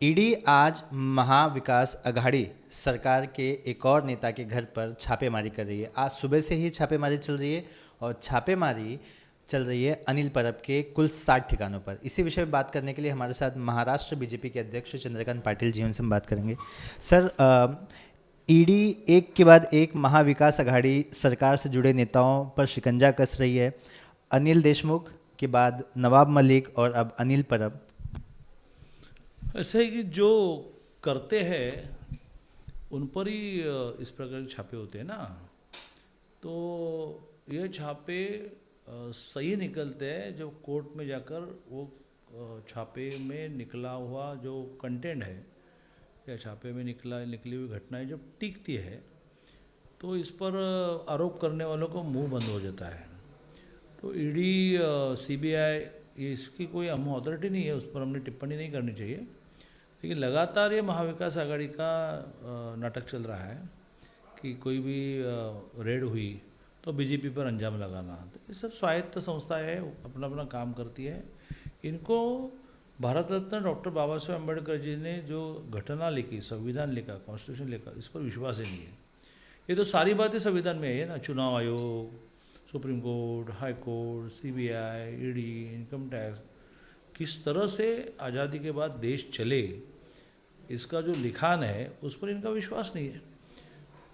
ED आज महाविकास अघाड़ी सरकार के एक और नेता के घर पर छापेमारी कर रही है। आज सुबह से ही छापेमारी चल रही है और छापेमारी चल रही है अनिल परब के कुल 60 ठिकानों पर। इसी विषय में बात करने के लिए हमारे साथ महाराष्ट्र बीजेपी के अध्यक्ष चंद्रकांत पाटिल जी, उनसे हम बात करेंगे। सर, ईडी एक के बाद एक महाविकास अघाड़ी सरकार से जुड़े नेताओं पर शिकंजा कस रही है। अनिल देशमुख के बाद नवाब मलिक और अब अनिल परब। ऐसा है कि जो करते हैं उन पर ही इस प्रकार के छापे होते हैं ना, तो ये छापे सही निकलते हैं जब कोर्ट में जाकर वो छापे में निकला हुआ जो कंटेंट है या छापे में निकली हुई घटनाएं जब टिकती है तो इस पर आरोप करने वालों को मुंह बंद हो जाता है। तो ईडी सीबीआई इसकी कोई हम अथॉरिटी नहीं है, उस पर हमने टिप्पणी नहीं करनी चाहिए, लेकिन लगातार ये महाविकास आघाड़ी का नाटक चल रहा है कि कोई भी रेड हुई तो बीजेपी पर अंजाम लगाना। तो ये सब स्वायत्त संस्था है, अपना अपना काम करती है। इनको भारत रत्न डॉक्टर बाबा साहेब अम्बेडकर जी ने जो घटना लिखी, संविधान लिखा, कॉन्स्टिट्यूशन लिखा, इस पर विश्वास ही नहीं है। ये तो सारी बातें संविधान में है ना, चुनाव आयोग, supreme court, high court, CBI, ED, income tax, किस तरह से आज़ादी के बाद देश चले, इसका जो लिखान है उस पर इनका विश्वास नहीं है।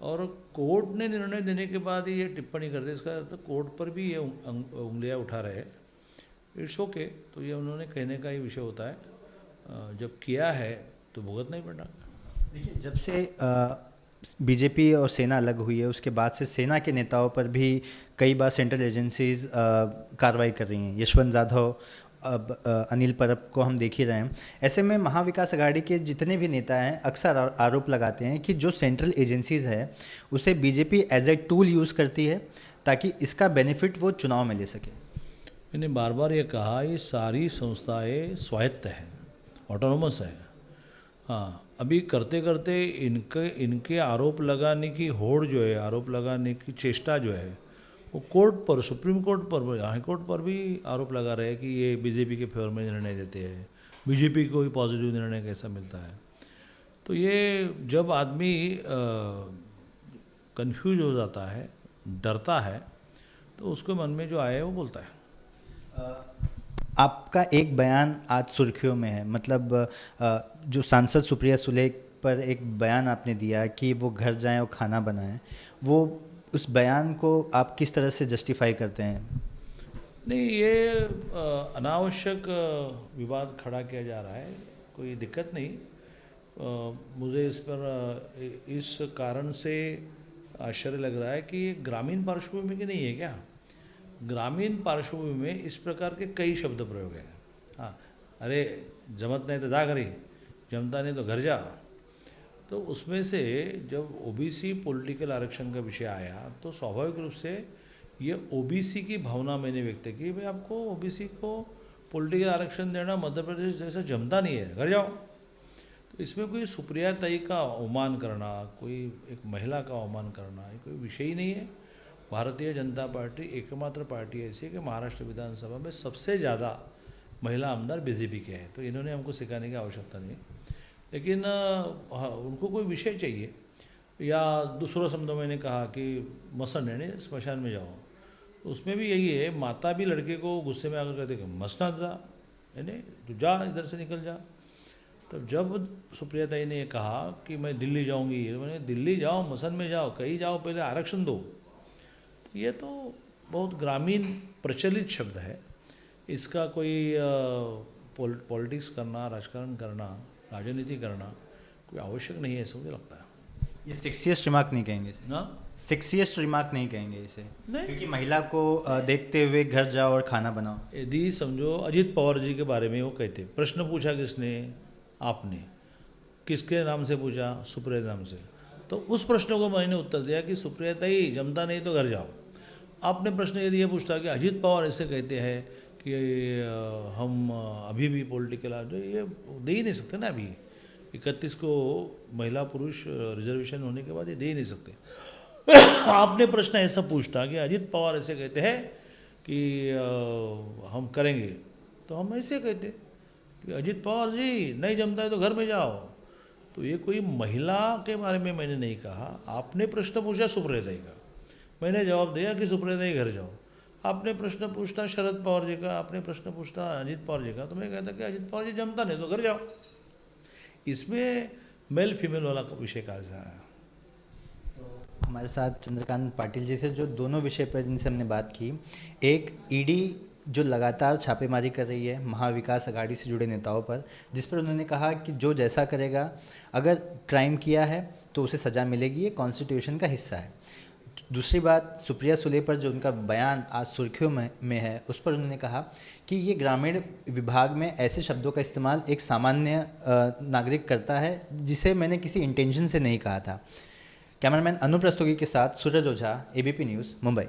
और कोर्ट ने निर्णय देने के बाद ही ये टिप्पणी करते, इसका अर्थ कोर्ट पर भी ये उंगलियां उठा रहे हैं। इट्स ओके, तो ये उन्होंने कहने का ही विषय होता है। जब किया है तो भुगतना ही पड़ना। देखिए, जब से बीजेपी और सेना अलग हुई है उसके बाद से सेना के नेताओं पर भी कई बार सेंट्रल एजेंसीज कार्रवाई कर रही हैं। यशवंत जाधव, अब अनिल परब को हम देख ही रहे हैं। ऐसे में महाविकास अघाड़ी के जितने भी नेता हैं अक्सर आरोप लगाते हैं कि जो सेंट्रल एजेंसीज है उसे BJP as a tool use करती है ताकि इसका बेनिफिट वो चुनाव में ले सके। मैंने बार बार ये कहा, ये सारी संस्थाएं स्वायत्त हैं, ऑटोनोमस है। हाँ, अभी करते करते इनके आरोप लगाने की होड़ जो है, आरोप लगाने की चेष्टा जो है, वो कोर्ट पर, सुप्रीम कोर्ट पर, हाई कोर्ट पर भी आरोप लगा रहे हैं कि ये बीजेपी के फेवर में निर्णय देते हैं, बीजेपी को ही पॉजिटिव निर्णय कैसा मिलता है। तो ये जब आदमी कंफ्यूज हो जाता है, डरता है, तो उसके मन में जो आए वो बोलता है। आपका एक बयान आज सुर्खियों में है, मतलब जो सांसद सुप्रिया सुले पर एक बयान आपने दिया कि वो घर जाएं और खाना बनाएं, वो उस बयान को आप किस तरह से जस्टिफाई करते हैं? नहीं, ये अनावश्यक विवाद खड़ा किया जा रहा है, कोई दिक्कत नहीं। मुझे इस पर इस कारण से आश्चर्य लग रहा है कि ये ग्रामीण पार्श्वभूमि की नहीं है क्या? ग्रामीण पार्श्वभूमि में इस प्रकार के कई शब्द प्रयोग हैं। हाँ, अरे जमत नहीं तो जा घरी, जमता नहीं तो घर जा। तो उसमें से जब ओबीसी पॉलिटिकल आरक्षण का विषय आया तो स्वाभाविक रूप से ये ओबीसी की भावना मैंने व्यक्त की, भाई आपको ओबीसी को पॉलिटिकल आरक्षण देना मध्य प्रदेश जैसा जमता नहीं है, घर जाओ। तो इसमें कोई सुप्रिया ताई का अवमान करना, कोई एक महिला का अवमान करना, ये कोई विषय ही नहीं है। भारतीय जनता पार्टी एकमात्र पार्टी ऐसी है कि महाराष्ट्र विधानसभा में सबसे ज़्यादा महिला आमदार बीजेपी के हैं, तो इन्होंने हमको सिखाने की आवश्यकता नहीं है। लेकिन उनको कोई विषय चाहिए, या दूसरा शब्द मैंने कहा कि मसन यानी स्मशान में जाओ, तो उसमें भी यही है, माता भी लड़के को गुस्से में आकर कहते कि मसनात जा, यानी तू जा, इधर से निकल जा। तब जब सुप्रिया ताई ने कहा कि मैं दिल्ली जाऊंगी, मैंने दिल्ली जाओ, मसन में जाओ, कहीं जाओ, पहले आरक्षण दो। तो ये तो बहुत ग्रामीण प्रचलित शब्द है, इसका कोई पॉलिटिक्स करना, राजकारण करना, राजनीति करना कोई आवश्यक नहीं है, ऐसा मुझे लगता है। ये सेक्सियस्ट रिमार्क नहीं कहेंगे इसे? ना, सेक्सियस्ट रिमार्क नहीं कहेंगे इसे, नहीं, क्योंकि महिला को देखते हुए घर जाओ और खाना बनाओ। यदि समझो अजित पवार जी के बारे में वो कहते, प्रश्न पूछा किसने? आपने। किसके नाम से पूछा? सुप्रिया नाम से। तो उस प्रश्न को मैंने उत्तर दिया कि सुप्रिया ताई जमता नहीं तो घर जाओ। आपने प्रश्न यदि ये पूछता कि अजित पवार ऐसे कहते हैं कि हम अभी भी पॉलिटिकल, ये दे ही नहीं सकते ना। अभी 31 को महिला पुरुष रिजर्वेशन होने के बाद ये दे ही नहीं सकते। आपने प्रश्न ऐसा पूछता कि अजित पवार ऐसे कहते हैं कि हम करेंगे, तो हम ऐसे कहते कि अजित पवार जी नहीं जमता है तो घर में जाओ। तो ये कोई महिला के बारे में मैंने नहीं कहा। आपने प्रश्न पूछा सुप्रिया का, मैंने जवाब दिया कि सुप्रिया घर जाओ। आपने प्रश्न पूछता शरद पवार जी का, आपने प्रश्न पूछता अजित पवार जी का, तो मैं कहता कि अजित पवार जी जमता नहीं तो घर जाओ। इसमें मेल फीमेल वाला विषय कहाँ से आया? हमारे साथ चंद्रकांत पाटिल जी से जो दोनों विषय पर जिनसे हमने बात की, एक ईडी जो लगातार छापेमारी कर रही है महाविकास अघाड़ी से जुड़े नेताओं पर, जिस पर उन्होंने कहा कि जो जैसा करेगा, अगर क्राइम किया है तो उसे सज़ा मिलेगी, ये कॉन्स्टिट्यूशन का हिस्सा है। दूसरी बात, सुप्रिया सुले पर जो उनका बयान आज सुर्खियों में है, उस पर उन्होंने कहा कि ये ग्रामीण विभाग में ऐसे शब्दों का इस्तेमाल एक सामान्य नागरिक करता है जिसे मैंने किसी इंटेंशन से नहीं कहा था। कैमरामैन अनुप रस्तोगी के साथ सूरज ओझा, एबीपी न्यूज़, मुंबई।